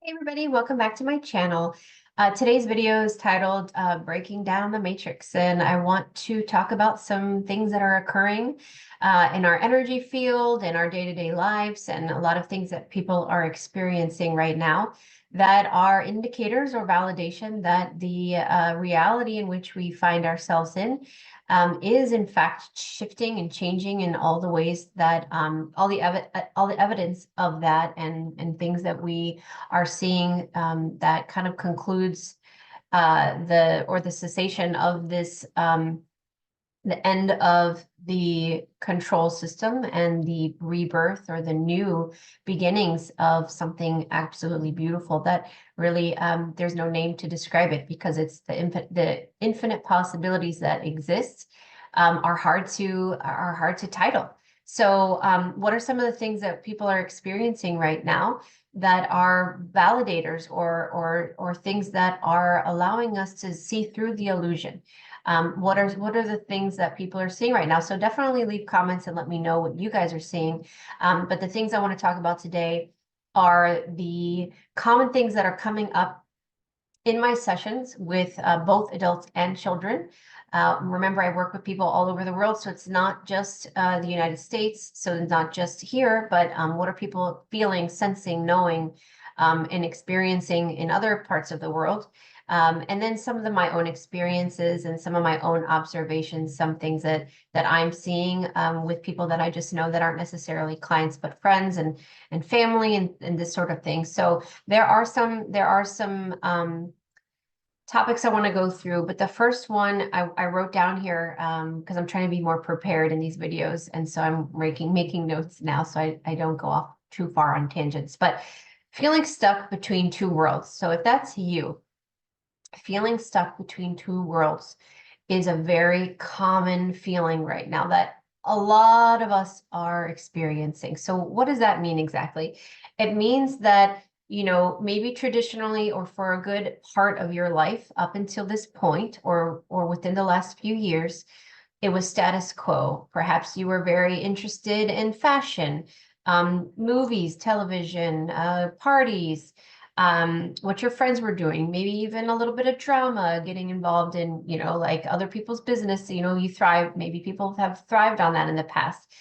Hey everybody, welcome back to my channel. Today's video is titled Breaking Down the Matrix, and I want to talk about some things that are occurring in our energy field, in our day-to-day lives, and a lot of things that people are experiencing right now that are indicators or validation that the reality in which we find ourselves in is in fact shifting and changing in all the ways that all the evidence of that and things that we are seeing that kind of concludes the cessation of this the end of the control system and the rebirth or the new beginnings of something absolutely beautiful that really there's no name to describe it, because it's the infinite possibilities that exist are hard to title. So what are some of the things that people are experiencing right now that are validators or things that are allowing us to see through the illusion? What are the things that people are seeing right now? So definitely leave comments and let me know what you guys are seeing. But the things I want to talk about today are the common things that are coming up in my sessions with both adults and children. Remember, I work with people all over the world, so it's not just the United States, so it's not just here, but what are people feeling, sensing, knowing, and experiencing in other parts of the world. And then some of my own experiences and some of my own observations, some things that I'm seeing with people that I just know that aren't necessarily clients, but friends and family and this sort of thing. So there are some topics I want to go through, but the first one I wrote down here because I'm trying to be more prepared in these videos, and so I'm making notes now so I don't go off too far on tangents. But feeling stuck between two worlds. So if that's you, feeling stuck between two worlds is a very common feeling right now that a lot of us are experiencing. So what does that mean exactly? It means that, you know, maybe traditionally or for a good part of your life up until this point or within the last few years, it was status quo. Perhaps you were very interested in fashion, movies, television, parties, what your friends were doing, maybe even a little bit of drama, getting involved in, you know, like other people's business, you know, you thrive, maybe people have thrived on that in the past,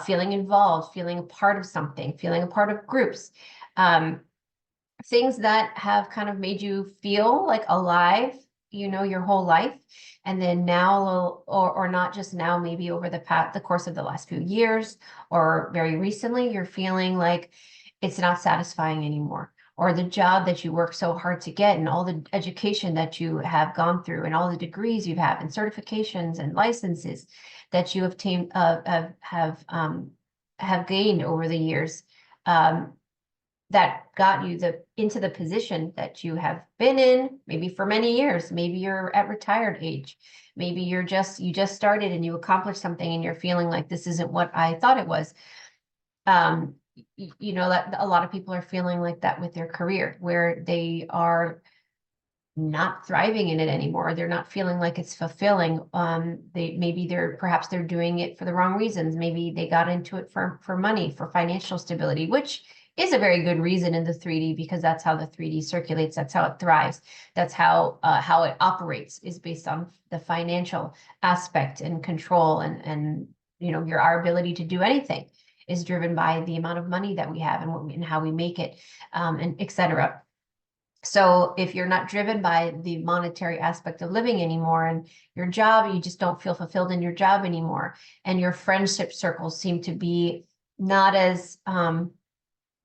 feeling involved, feeling a part of something, feeling a part of groups, things that have kind of made you feel like alive, you know, your whole life. And then now, or not just now, maybe over the course of the last few years, or very recently, you're feeling like it's not satisfying anymore, or the job that you work so hard to get and all the education that you have gone through and all the degrees you have and certifications and licenses that you have gained over the years, that got you into the position that you have been in maybe for many years. Maybe you're at retired age. Maybe you just started and you accomplished something and you're feeling like this isn't what I thought it was. You know, that a lot of people are feeling like that with their career, where they are not thriving in it anymore. They're not feeling like it's fulfilling. Perhaps they're doing it for the wrong reasons. Maybe they got into it for money, for financial stability, which is a very good reason in the 3D, because that's how the 3D circulates. That's how it thrives. That's how it operates, is based on the financial aspect and control, and you know, our ability to do anything is driven by the amount of money that we have and how we make it, and etc. So if you're not driven by the monetary aspect of living anymore, and your job, you just don't feel fulfilled in your job anymore, and your friendship circles seem to be not as,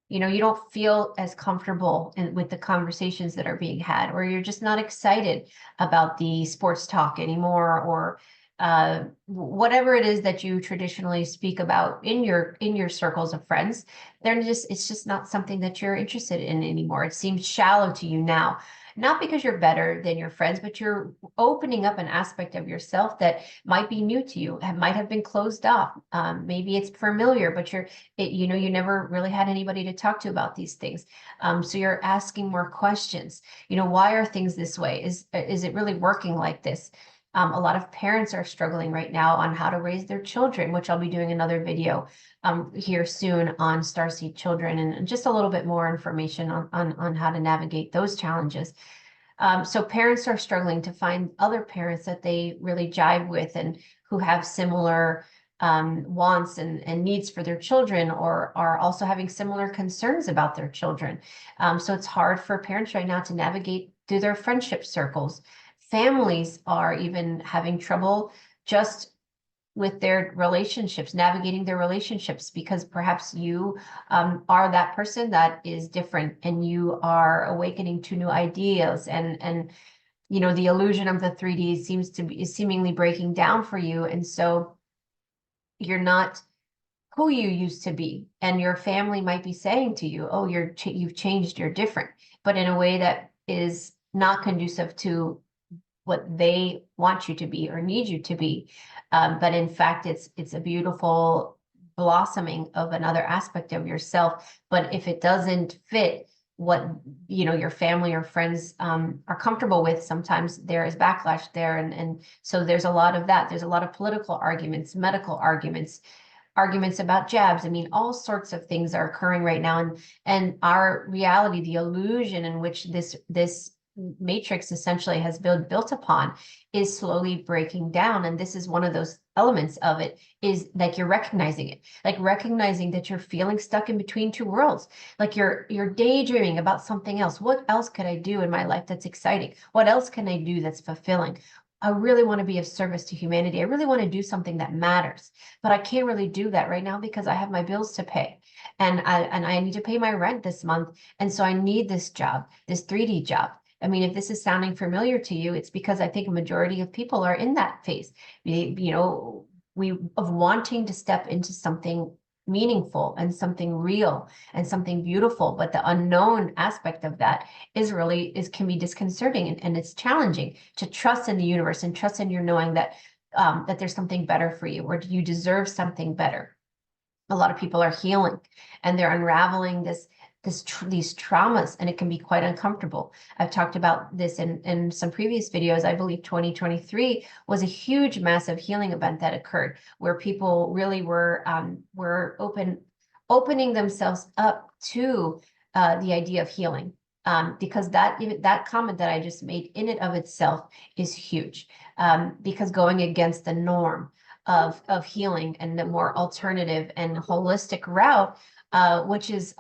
you know, you don't feel as comfortable with the conversations that are being had, or you're just not excited about the sports talk anymore, or whatever it is that you traditionally speak about in your circles of friends, it's just not something that you're interested in anymore. It seems shallow to you now, not because you're better than your friends, but you're opening up an aspect of yourself that might be new to you, might have been closed off. Maybe it's familiar, but you know, you never really had anybody to talk to about these things. So you're asking more questions. You know, why are things this way? Is it really working like this? A lot of parents are struggling right now on how to raise their children, which I'll be doing another video here soon on starseed children, and just a little bit more information on how to navigate those challenges. So parents are struggling to find other parents that they really jive with and who have similar wants and needs for their children, or are also having similar concerns about their children. So it's hard for parents right now to navigate through their friendship circles. Families are even having trouble just with their relationships, navigating their relationships, because perhaps you are that person that is different, and you are awakening to new ideas, and you know, the illusion of the 3D is seemingly breaking down for you, and so you're not who you used to be, and your family might be saying to you, oh, you've changed, you're different, but in a way that is not conducive to what they want you to be or need you to be. But in fact, it's a beautiful blossoming of another aspect of yourself. But if it doesn't fit what, you know, your family or friends are comfortable with, sometimes there is backlash there. And so there's a lot of that. There's a lot of political arguments, medical arguments, arguments about jabs. I mean, all sorts of things are occurring right now. And our reality, the illusion in which this matrix essentially has built upon, is slowly breaking down. And this is one of those elements of it, is like you're recognizing it, like recognizing that you're feeling stuck in between two worlds, like you're daydreaming about something else. What else could I do in my life that's exciting? What else can I do that's fulfilling? I really want to be of service to humanity. I really want to do something that matters, but I can't really do that right now because I have my bills to pay, and I need to pay my rent this month. And so I need this job, this 3D job. I mean, if this is sounding familiar to you, it's because I think a majority of people are in that phase, you know, of wanting to step into something meaningful and something real and something beautiful. But the unknown aspect of that can be disconcerting, and it's challenging to trust in the universe and trust in your knowing that that there's something better for you, or you deserve something better. A lot of people are healing, and they're unraveling these traumas, and it can be quite uncomfortable. I've talked about this in some previous videos. I believe 2023 was a huge, massive healing event that occurred, where people really were opening themselves up to the idea of healing. Because that comment that I just made in and of itself is huge, because going against the norm of healing and the more alternative and holistic route, which is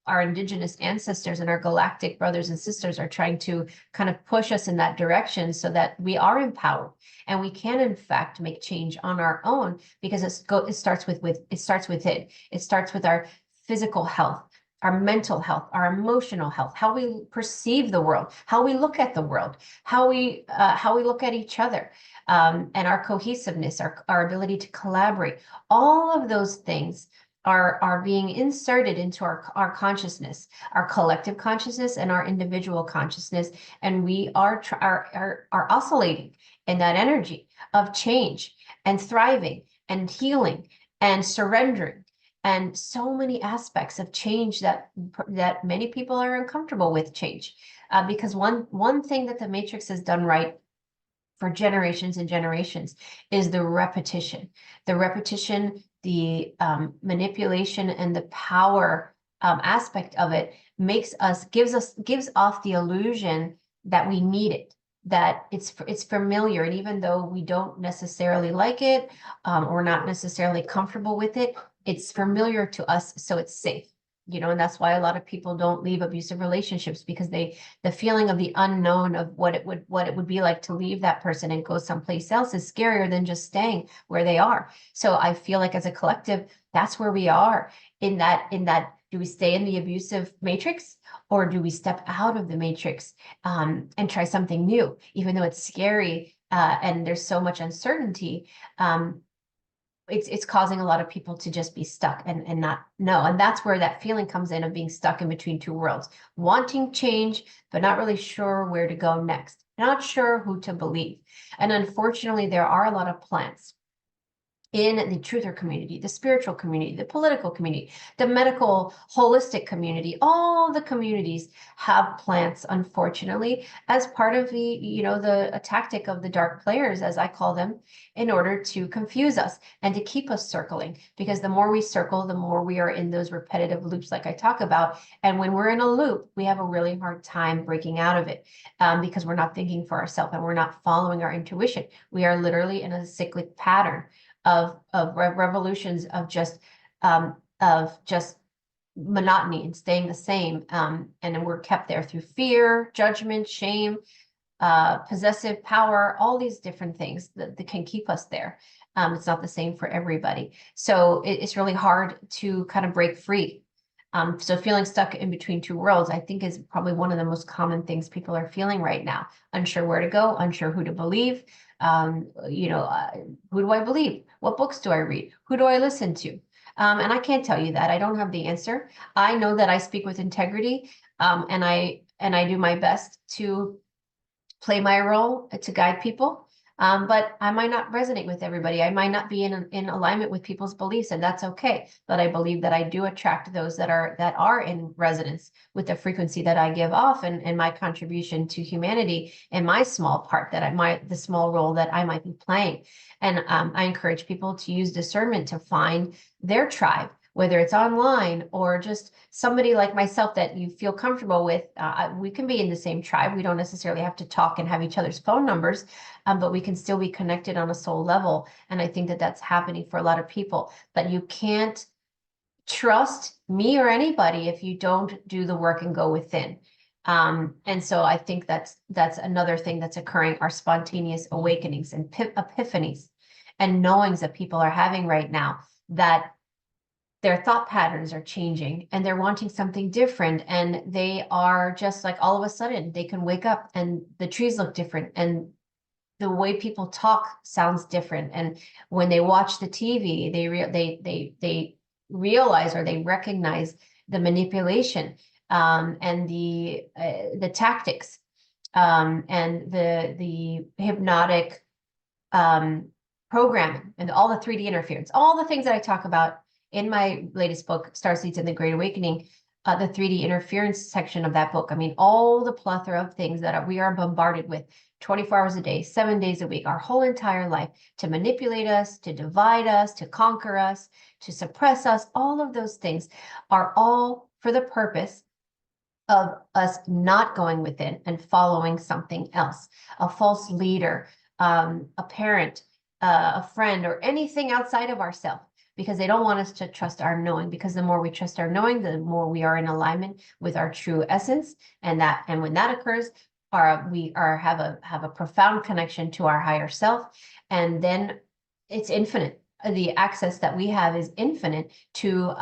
our indigenous ancestors and our galactic brothers and sisters are trying to kind of push us in that direction, so that we are empowered and we can in fact make change on our own, because it starts with it. It starts with our physical health, our mental health, our emotional health, how we perceive the world, how we look at the world, how we look at each other, and our cohesiveness, our ability to collaborate. All of those things are being inserted into our consciousness, our collective consciousness and our individual consciousness, and we are oscillating in that energy of change and thriving and healing and surrendering, and so many aspects of change that many people are uncomfortable with change, because one thing that the matrix has done right for generations and generations is the repetition, the manipulation, and the power aspect of it gives off the illusion that we need it, that it's familiar. And even though we don't necessarily like it, or not necessarily comfortable with it, it's familiar to us, so it's safe. You know, and that's why a lot of people don't leave abusive relationships, because the feeling of the unknown of what it would be like to leave that person and go someplace else is scarier than just staying where they are. So I feel like as a collective, that's where we are in that, do we stay in the abusive matrix, or do we step out of the matrix and try something new, even though it's scary and there's so much uncertainty? It's causing a lot of people to just be stuck and not know. And that's where that feeling comes in, of being stuck in between two worlds, wanting change, but not really sure where to go next, not sure who to believe. And unfortunately, there are a lot of plants in the truther community, the spiritual community, the political community, the medical holistic community. All the communities have plants, unfortunately, as part of the tactic of the dark players, as I call them, in order to confuse us and to keep us circling. Because the more we circle, the more we are in those repetitive loops like I talk about. And when we're in a loop, we have a really hard time breaking out of it, because we're not thinking for ourselves and we're not following our intuition. We are literally in a cyclic pattern of revolutions of just monotony and staying the same, and then we're kept there through fear, judgment, shame, possessive power, all these different things that can keep us there. It's not the same for everybody, so it's really hard to kind of break free. So feeling stuck in between two worlds, I think, is probably one of the most common things people are feeling right now. Unsure where to go, unsure who to believe. Who do I believe? What books do I read? Who do I listen to? And I can't tell you that. I don't have the answer. I know that I speak with integrity, and I do my best to play my role to guide people. But I might not resonate with everybody. I might not be in alignment with people's beliefs, and that's okay. But I believe that I do attract those that are in resonance with the frequency that I give off, and my contribution to humanity, and my small part the small role that I might be playing. And I encourage people to use discernment to find their tribe, whether it's online or just somebody like myself that you feel comfortable with. We can be in the same tribe. We don't necessarily have to talk and have each other's phone numbers, but we can still be connected on a soul level. And I think that that's happening for a lot of people. But you can't trust me or anybody if you don't do the work and go within. And so I think that's another thing that's occurring, are spontaneous awakenings and epiphanies and knowings that people are having right now, that their thought patterns are changing and they're wanting something different. And they are just like, all of a sudden they can wake up and the trees look different and the way people talk sounds different. And when they watch the TV, they realize, or they recognize the manipulation, and the tactics, and the hypnotic programming, and all the 3D interference, all the things that I talk about in my latest book, Starseeds and the Great Awakening, the 3D interference section of that book. I mean, all the plethora of things that we are bombarded with 24 hours a day, 7 days a week, our whole entire life, to manipulate us, to divide us, to conquer us, to suppress us. All of those things are all for the purpose of us not going within and following something else, a false leader, a parent, a friend, or anything outside of ourselves, because they don't want us to trust our knowing. Because the more we trust our knowing, the more we are in alignment with our true essence. And when that occurs, we have a profound connection to our higher self. And then it's infinite. The access that we have is infinite to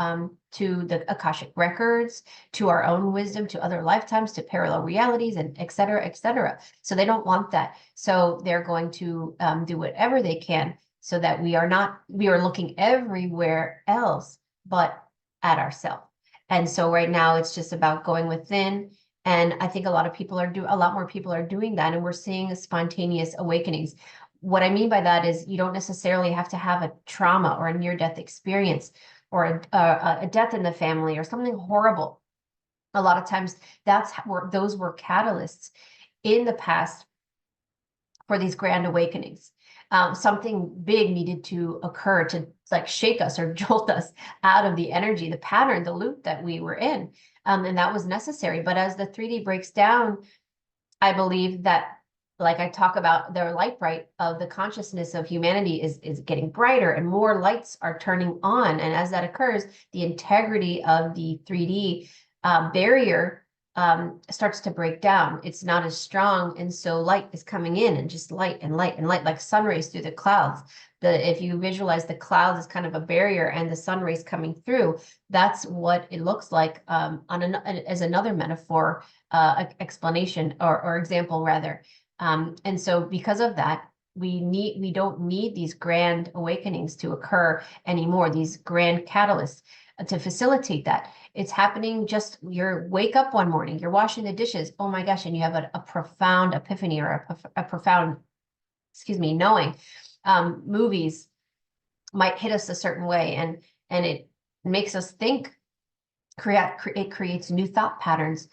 the Akashic records, to our own wisdom, to other lifetimes, to parallel realities, and et cetera, et cetera. So they don't want that. So they're going to do whatever they can so that we are looking everywhere else but at ourselves. And so right now it's just about going within. And I think a lot more people are doing that, and we're seeing spontaneous awakenings. What I mean by that is, you don't necessarily have to have a trauma or a near-death experience, or a death in the family, or something horrible. A lot of times those were catalysts in the past for these grand awakenings. Something big needed to occur to like shake us or jolt us out of the energy, the pattern, the loop that we were in. And that was necessary. But as the 3D breaks down, I believe that, like I talk about, the light bright of the consciousness of humanity is getting brighter, and more lights are turning on. And as that occurs, the integrity of the 3D barrier starts to break down. It's not as strong, and so light is coming in, and just light and light and light, like sun rays through the clouds. If you visualize the clouds as kind of a barrier and the sun rays coming through, that's what it looks like, as another metaphor, explanation, or example rather. And so because of that, we don't need these grand awakenings to occur anymore, these grand catalysts to facilitate that. It's happening. Just you wake up one morning, you're washing the dishes, oh my gosh, and you have a profound epiphany, or a profound, knowing. Movies, might hit us a certain way, and it makes us think. It creates new thought patterns,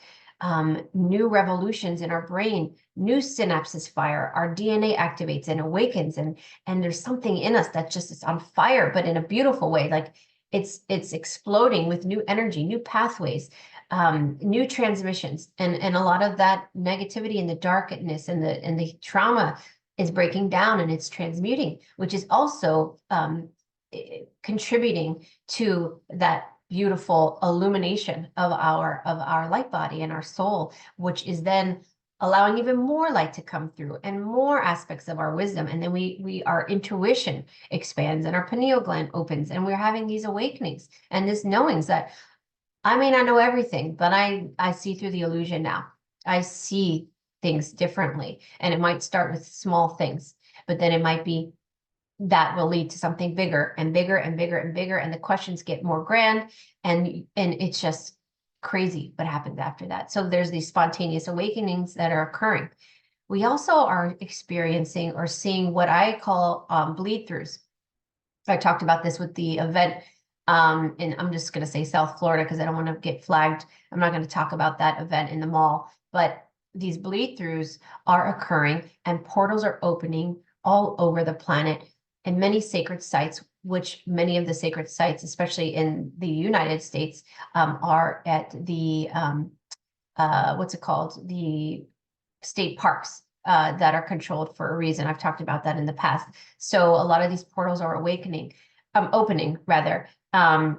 new revolutions in our brain, new synapses fire, our DNA activates and awakens, and there's something in us that just is on fire, but in a beautiful way. Like it's exploding with new energy, new pathways, new transmissions, and a lot of that negativity and the darkness and the trauma is breaking down and it's transmuting, which is also contributing to that beautiful illumination of our light body and our soul, which is then allowing even more light to come through and more aspects of our wisdom. And then our intuition expands and our pineal gland opens, and we're having these awakenings and this knowings that I may not know everything, but I see through the illusion now. I see things differently, and it might start with small things, but then it might be that will lead to something bigger and bigger and bigger and bigger, and the questions get more grand, and it's just crazy what happens after that. So there's these spontaneous awakenings that are occurring. We also are experiencing or seeing what I call bleed throughs. I talked about this with the event, and I'm just going to say South Florida because I don't want to get flagged. I'm not going to talk about that event in the mall, but these bleed throughs are occurring and portals are opening all over the planet. And many sacred sites, which many of the sacred sites, especially in the United States, are at the, what's it called? The state parks that are controlled for a reason. I've talked about that in the past. So a lot of these portals are opening rather.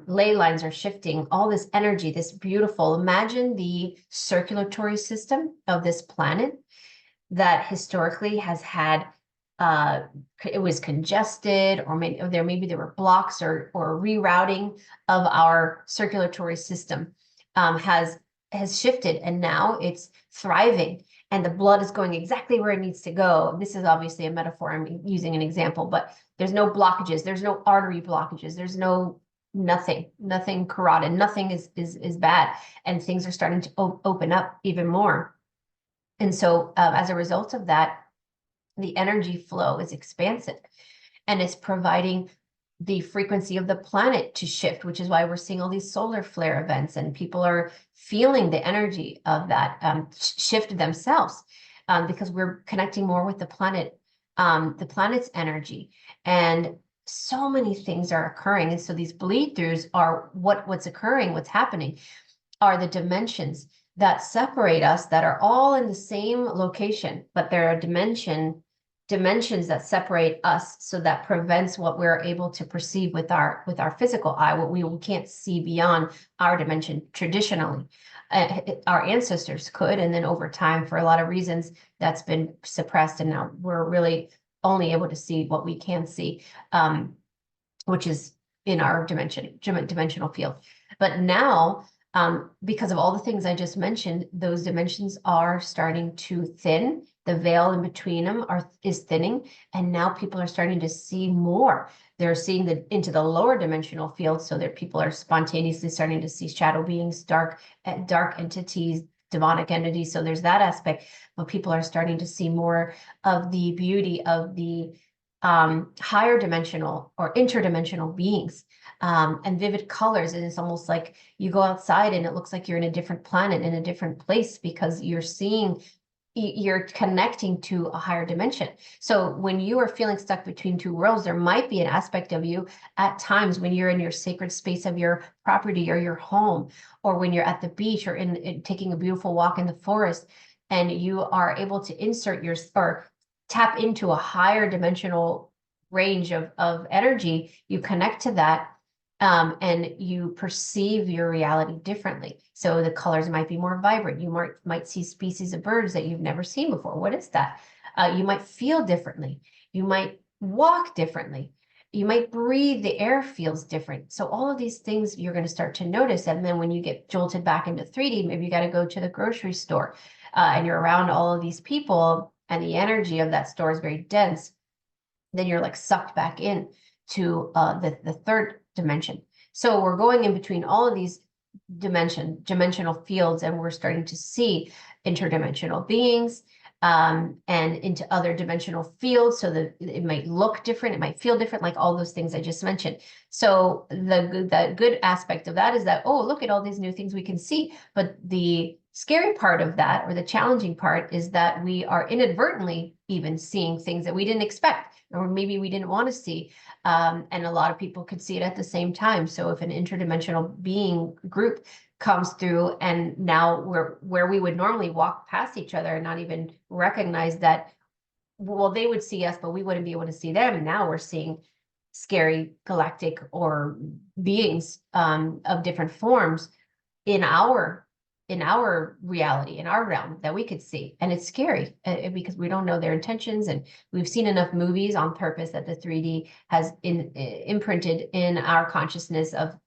Ley lines are shifting, all this energy, this beautiful, imagine the circulatory system of this planet that historically has had it was congested, or maybe there were blocks or rerouting of our circulatory system has shifted, and now it's thriving, and the blood is going exactly where it needs to go. This is obviously a metaphor. I'm using an example, but there's no blockages, there's no artery blockages, there's nothing carotid, nothing is bad, and things are starting to open up even more. And so as a result of that, the energy flow is expansive, and it's providing the frequency of the planet to shift, which is why we're seeing all these solar flare events, and people are feeling the energy of that shift themselves, because we're connecting more with the planet's energy, and so many things are occurring. And so these bleed throughs are what's occurring, what's happening are the dimensions that separate us, that are all in the same location, but there are dimensions that separate us, so that prevents what we're able to perceive with our physical eye, what we can't see beyond our dimension traditionally. Our ancestors could, and then over time, for a lot of reasons, that's been suppressed, and now we're really only able to see what we can see, which is in our dimensional field. But now, because of all the things I just mentioned, those dimensions are starting to thin. The veil in between them is thinning, and now people are starting to see more. They're seeing into the lower dimensional field, so that people are spontaneously starting to see shadow beings, dark entities, demonic entities. So there's that aspect, but people are starting to see more of the beauty of the higher dimensional or interdimensional beings, and vivid colors. And it's almost like you go outside and it looks like you're in a different planet, in a different place, because you're connecting to a higher dimension. So when you are feeling stuck between two worlds, there might be an aspect of you at times when you're in your sacred space of your property or your home, or when you're at the beach, or in taking a beautiful walk in the forest, and you are able to or tap into a higher dimensional range of energy. You connect to that, and you perceive your reality differently. So the colors might be more vibrant. You might see species of birds that you've never seen before. What is that? You might feel differently. You might walk differently. You might breathe, the air feels different. So all of these things you're going to start to notice. And then when you get jolted back into 3D, maybe you got to go to the grocery store, and you're around all of these people, and the energy of that store is very dense. Then you're like sucked back in to the third dimension. So we're going in between all of these dimensional fields, and we're starting to see interdimensional beings, and into other dimensional fields, so that it might look different, it might feel different, like all those things I just mentioned. So the good aspect of that is that, oh, look at all these new things we can see. But the scary part of that, or the challenging part, is that we are inadvertently even seeing things that we didn't expect, or maybe we didn't want to see. And a lot of people could see it at the same time. So if an interdimensional being group comes through, and now where we would normally walk past each other and not even recognize that, well, they would see us, but we wouldn't be able to see them. And now we're seeing scary galactic or beings of different forms in our reality, in our realm, that we could see. And it's scary because we don't know their intentions. And we've seen enough movies on purpose that the 3D has imprinted in our consciousness of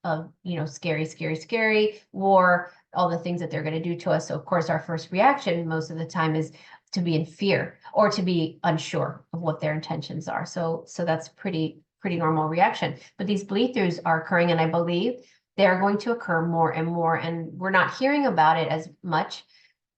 scary, scary, scary, war, all the things that they're going to do to us. So of course, our first reaction most of the time is to be in fear or to be unsure of what their intentions are. So that's pretty normal reaction. But these bleed-throughs are occurring, and I believe they're going to occur more and more, and we're not hearing about it as much.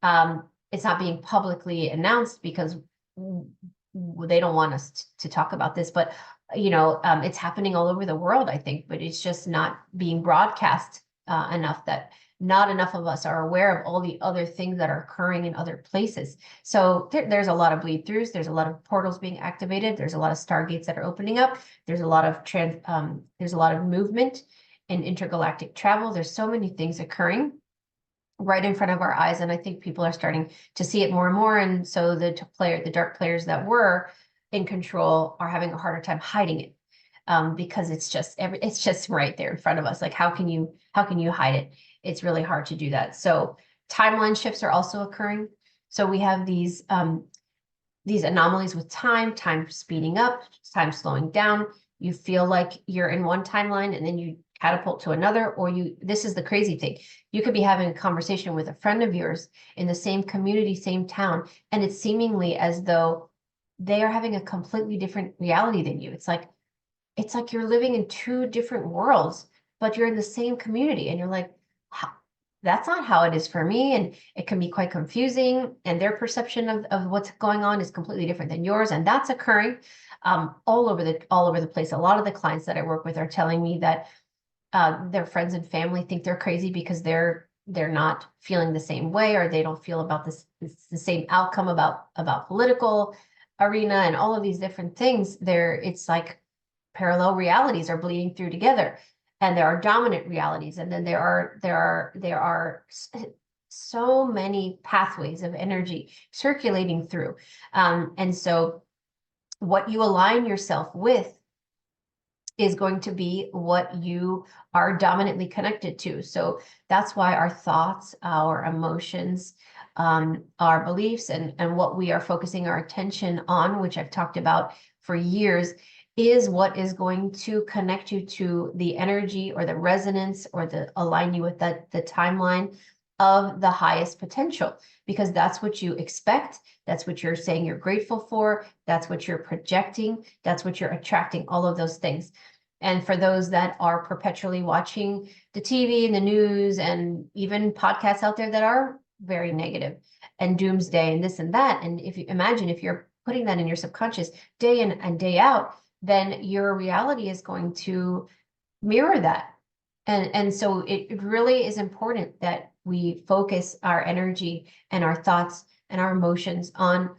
It's not being publicly announced because they don't want us to talk about this, but it's happening all over the world, I think, but it's just not being broadcast enough, that not enough of us are aware of all the other things that are occurring in other places. So there's a lot of bleed-throughs, there's a lot of portals being activated, there's a lot of stargates that are opening up, there's a lot of movement and intergalactic travel. There's so many things occurring right in front of our eyes, and I think people are starting to see it more and more. And so the dark players that were in control are having a harder time hiding it, because it's just right there in front of us. Like, how can you hide it? It's really hard to do that. So timeline shifts are also occurring. So we have these anomalies with time speeding up, time slowing down. You feel like you're in one timeline and then you catapult to another, or this is the crazy thing. You could be having a conversation with a friend of yours in the same community, same town, and it's seemingly as though they are having a completely different reality than you. It's like you're living in two different worlds, but you're in the same community, and you're like, that's not how it is for me. And it can be quite confusing, and their perception of what's going on is completely different than yours. And that's occurring all over the place. A lot of the clients that I work with are telling me that their friends and family think they're crazy because they're not feeling the same way, or they don't feel about the same outcome about political arena and all of these different things. It's like parallel realities are bleeding through together, and there are dominant realities, and then there are so many pathways of energy circulating through, and so what you align yourself with is going to be what you are dominantly connected to. So that's why our thoughts, our emotions, our beliefs, and what we are focusing our attention on, which I've talked about for years, is what is going to connect you to the energy or the resonance, or align you with the timeline of the highest potential, because that's what you expect. That's what you're saying you're grateful for. That's what you're projecting. That's what you're attracting, all of those things. And for those that are perpetually watching the TV and the news and even podcasts out there that are very negative and doomsday and this and that, and if you're putting that in your subconscious day in and day out, then your reality is going to mirror that. And so it really is important that we focus our energy and our thoughts and our emotions on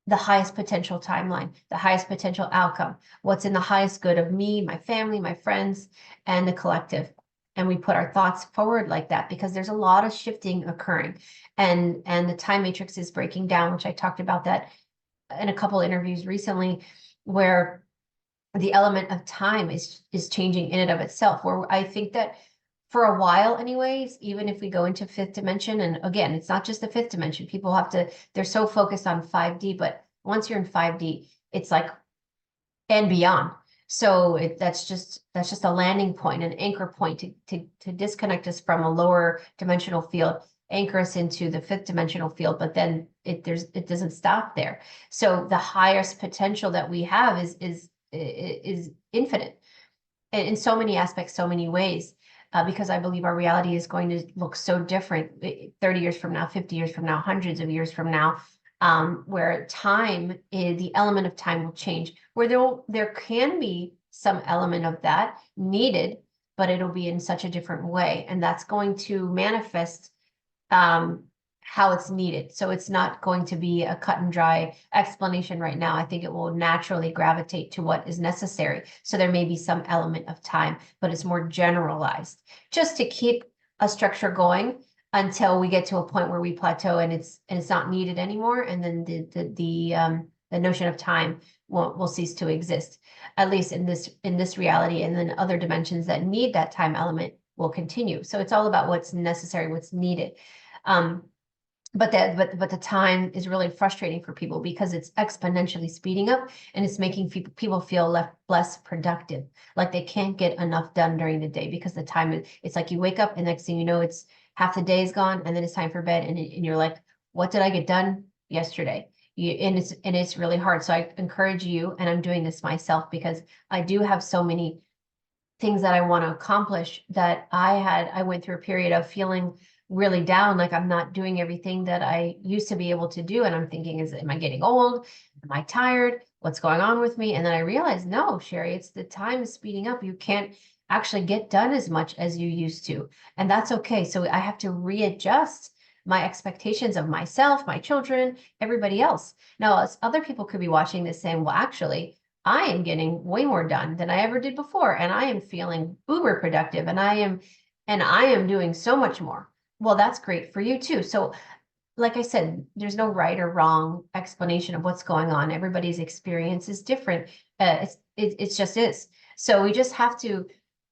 the highest potential timeline, the highest potential outcome, what's in the highest good of me, my family, my friends, and the collective. And we put our thoughts forward like that, because there's a lot of shifting occurring, and the time matrix is breaking down, which I talked about that in a couple interviews recently, where the element of time is changing in and of itself, where I think that for a while anyways, even if we go into fifth dimension, and again, it's not just the fifth dimension, they're so focused on 5D, but once you're in 5D, it's like, and beyond. So that's just a landing point, an anchor point to disconnect us from a lower dimensional field, anchor us into the fifth dimensional field, but then it doesn't stop there. So the highest potential that we have is infinite in so many aspects, so many ways, because I believe our reality is going to look so different 30 years from now, 50 years from now, hundreds of years from now. where time is, the element of time will change, where there can be some element of that needed, but it'll be in such a different way. And that's going to manifest how it's needed. So it's not going to be a cut and dry explanation right now. I think it will naturally gravitate to what is necessary. So there may be some element of time, but it's more generalized, just to keep a structure going until we get to a point where we plateau and it's not needed anymore. And then the notion of time will cease to exist, at least in this reality. And then other dimensions that need that time element will continue. So it's all about what's necessary, what's needed. But the time is really frustrating for people because it's exponentially speeding up and it's making people feel less productive, like they can't get enough done during the day because the time it's like you wake up and next thing you know, it's half the day is gone and then it's time for bed and you're like, what did I get done yesterday? And it's really hard. So I encourage you, and I'm doing this myself because I do have so many things that I want to accomplish that I went through a period of feeling really down, like I'm not doing everything that I used to be able to do. And I'm thinking, am I getting old? Am I tired? What's going on with me? And then I realized, no, Sherri, it's the time is speeding up. You can't actually get done as much as you used to. And that's okay. So I have to readjust my expectations of myself, my children, everybody else. Now, other people could be watching this saying, well, actually, I am getting way more done than I ever did before. And I am feeling uber productive and I am doing so much more. Well, that's great for you too. So like I said, there's no right or wrong explanation of what's going on. Everybody's experience is different. It just is. So we just have to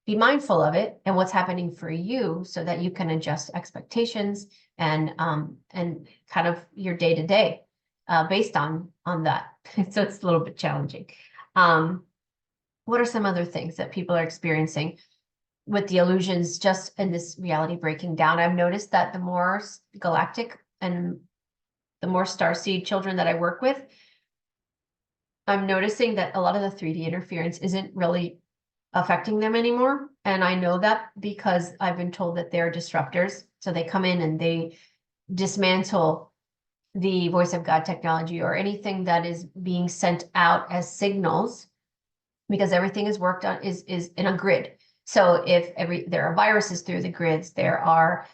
be mindful of it and what's happening for you so that you can adjust expectations and kind of your day to day based on that. So it's a little bit challenging. What are some other things that people are experiencing with the illusions just in this reality breaking down? I've noticed that the more galactic and the more starseed children that I work with, I'm noticing that a lot of the 3D interference isn't really affecting them anymore. And I know that because I've been told that they're disruptors. So they come in and they dismantle the voice of God technology or anything that is being sent out as signals, because everything is worked on is in a grid. So if there are viruses through the grids, there are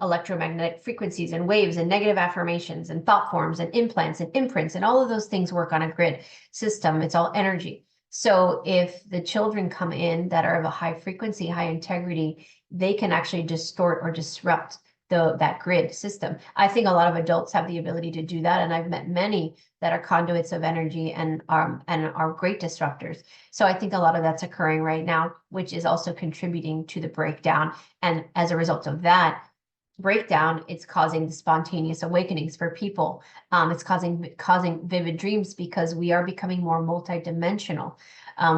electromagnetic frequencies and waves and negative affirmations and thought forms and implants and imprints, and all of those things work on a grid system. It's all energy. So if the children come in that are of a high frequency, high integrity, they can actually distort or disrupt that grid system. I think a lot of adults have the ability to do that, and I've met many that are conduits of energy and are great disruptors. So I think a lot of that's occurring right now, which is also contributing to the breakdown. And as a result of that breakdown, it's causing the spontaneous awakenings for people. It's causing vivid dreams because we are becoming more multidimensional.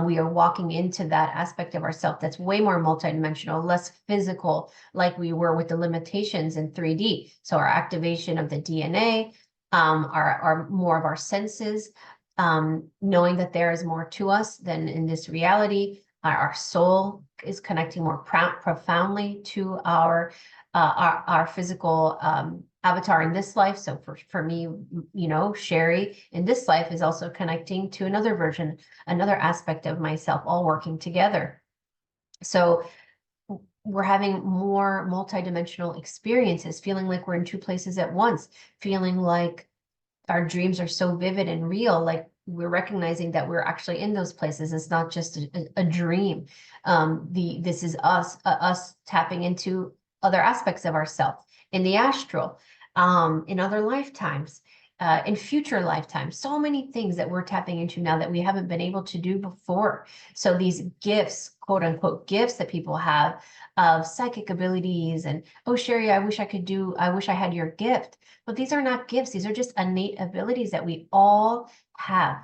We are walking into that aspect of ourselves that's way more multidimensional, less physical, like we were with the limitations in 3D. So our activation of the DNA, our more of our senses, knowing that there is more to us than in this reality. Our soul is connecting more profoundly to our physical avatar in this life. So for me, Sherri in this life is also connecting to another version, another aspect of myself, all working together. So we're having more multidimensional experiences, feeling like we're in two places at once, feeling like our dreams are so vivid and real, like we're recognizing that we're actually in those places. It's not just a dream. This is us tapping into other aspects of ourselves in the astral, in other lifetimes, in future lifetimes. So many things that we're tapping into now that we haven't been able to do before. So these gifts, quote unquote, gifts that people have of psychic abilities and, oh, Sherri, I wish I had your gift. But these are not gifts. These are just innate abilities that we all have.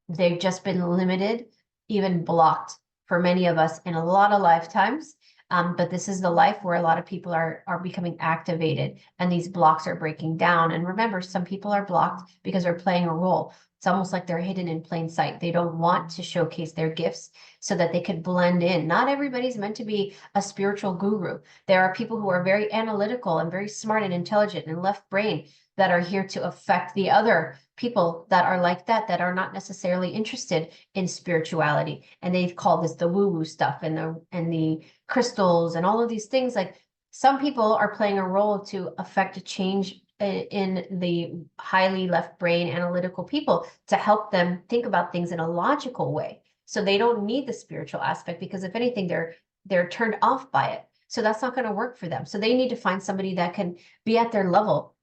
They've just been limited, even blocked for many of us in a lot of lifetimes. But this is the life where a lot of people are becoming activated and these blocks are breaking down. And remember, some people are blocked because they're playing a role. It's almost like they're hidden in plain sight. They don't want to showcase their gifts so that they could blend in. Not everybody's meant to be a spiritual guru. There are people who are very analytical and very smart and intelligent and left brain. that are here to affect the other people that are like that, that are not necessarily interested in spirituality. And they've called this the woo-woo stuff and the crystals and all of these things. Like, some people are playing a role to affect a change in the highly left brain analytical people, to help them think about things in a logical way. So they don't need the spiritual aspect, because if anything, they're turned off by it. So that's not going to work for them. So they need to find somebody that can be at their level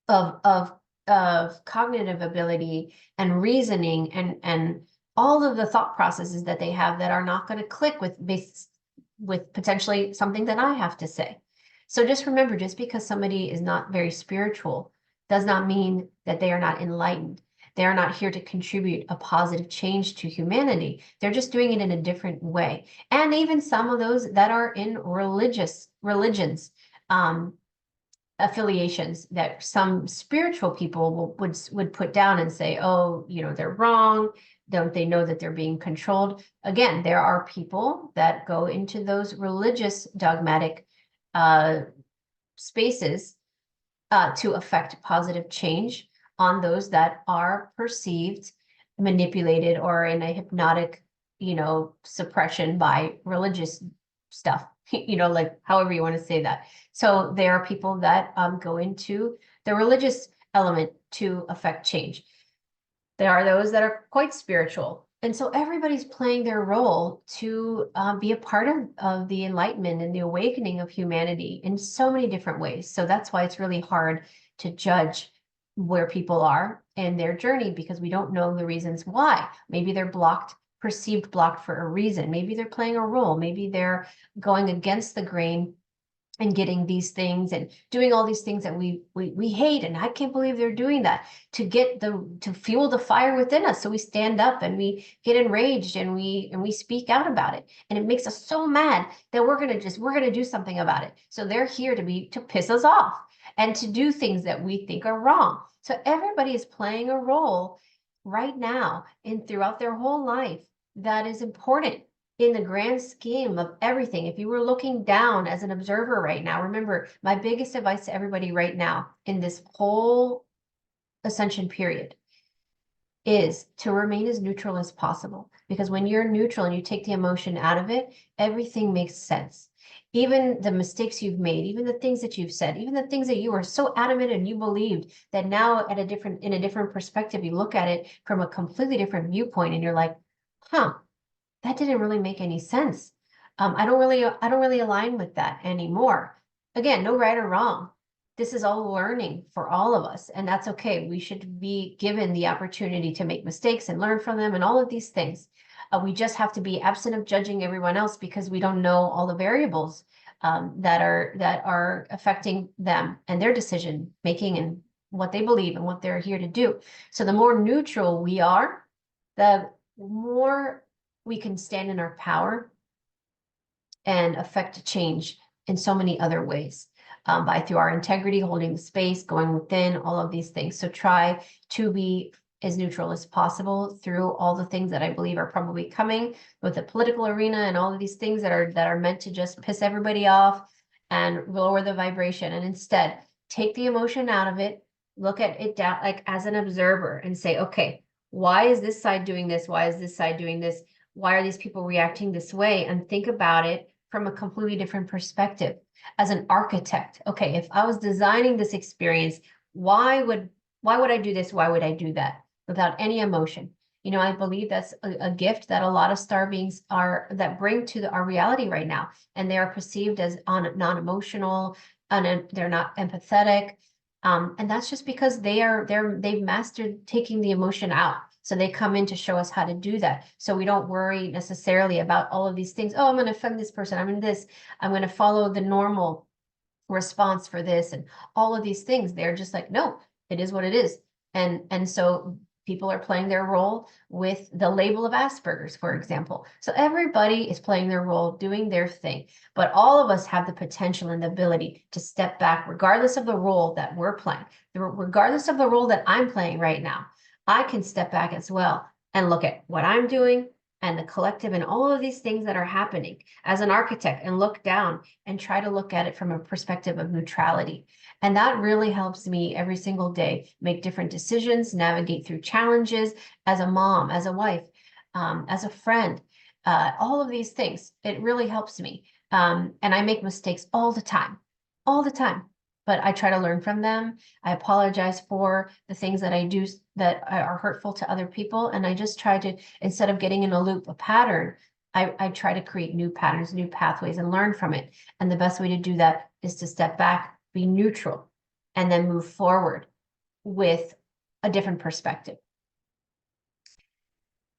of cognitive ability and reasoning and all of the thought processes that they have that are not going to click with potentially something that I have to say. So just remember, just because somebody is not very spiritual does not mean that they are not enlightened. They are not here to contribute a positive change to humanity. They're just doing it in a different way. And even some of those that are in religions, affiliations, that some spiritual people would put down and say, oh, they're wrong. Don't they know that they're being controlled? Again, there are people that go into those religious dogmatic spaces to affect positive change on those that are perceived manipulated or in a hypnotic, suppression by religious stuff, like however you want to say that. So there are people that go into the religious element to affect change. There are those that are quite spiritual. And so everybody's playing their role to be a part of the enlightenment and the awakening of humanity in so many different ways. So that's why it's really hard to judge where people are in their journey, because we don't know the reasons why. Maybe they're perceived blocked for a reason. Maybe they're playing a role. Maybe they're going against the grain and getting these things and doing all these things that we hate. And I can't believe they're doing that, to fuel the fire within us. So we stand up and we get enraged and we speak out about it. And it makes us so mad that we're going to do something about it. So they're here to piss us off and to do things that we think are wrong. So everybody is playing a role right now and throughout their whole life that is important in the grand scheme of everything. If you were looking down as an observer right now, remember, my biggest advice to everybody right now in this whole ascension period is to remain as neutral as possible. Because when you're neutral and you take the emotion out of it, everything makes sense. Even the mistakes you've made, even the things that you've said, even the things that you were so adamant and you believed, that now in a different perspective, you look at it from a completely different viewpoint and you're like, that didn't really make any sense. I don't really align with that anymore. Again, no right or wrong. This is all learning for all of us, and that's okay. We should be given the opportunity to make mistakes and learn from them and all of these things. We just have to be absent of judging everyone else, because we don't know all the variables that are affecting them and their decision making and what they believe and what they're here to do. So the more neutral we are, the more we can stand in our power and affect change in so many other ways, through our integrity, holding the space, going within, all of these things. So try to be as neutral as possible through all the things that I believe are probably coming with the political arena and all of these things that are meant to just piss everybody off and lower the vibration. And instead, take the emotion out of it, look at it down like as an observer and say, okay, why is this side doing this? Why is this side doing this? Why are these people reacting this way? And think about it from a completely different perspective. As an architect, okay, if I was designing this experience, why would I do this? Why would I do that? Without any emotion. I believe that's a gift that a lot of star beings that bring to our reality right now. And they are perceived as non-emotional, and they're not empathetic. And that's just because they've mastered taking the emotion out. So they come in to show us how to do that. So we don't worry necessarily about all of these things. Oh, I'm going to offend this person. I'm going to follow the normal response for this and all of these things. They're just like, no, it is what it is. And so people are playing their role with the label of Asperger's, for example. So everybody is playing their role, doing their thing. But all of us have the potential and the ability to step back, regardless of the role that we're playing, regardless of the role that I'm playing right now. I can step back as well and look at what I'm doing and the collective and all of these things that are happening as an architect, and look down and try to look at it from a perspective of neutrality. And that really helps me every single day make different decisions, navigate through challenges as a mom, as a wife, as a friend, all of these things. It really helps me. And I make mistakes all the time, but I try to learn from them. I apologize for the things that I do that are hurtful to other people. And I just try to, instead of getting in a loop, a pattern, I try to create new patterns, new pathways, and learn from it. And the best way to do that is to step back, be neutral, and then move forward with a different perspective.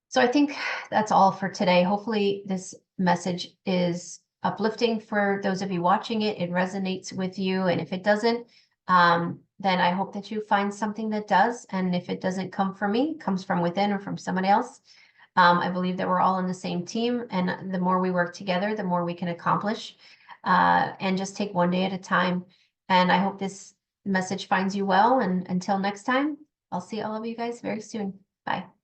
So I think that's all for today. Hopefully this message is uplifting for those of you watching it. It resonates with you. And if it doesn't, then I hope that you find something that does. And if it doesn't come from me, comes from within or from somebody else. I believe that we're all on the same team. And the more we work together, the more we can accomplish. And just take one day at a time. And I hope this message finds you well. And until next time, I'll see all of you guys very soon. Bye.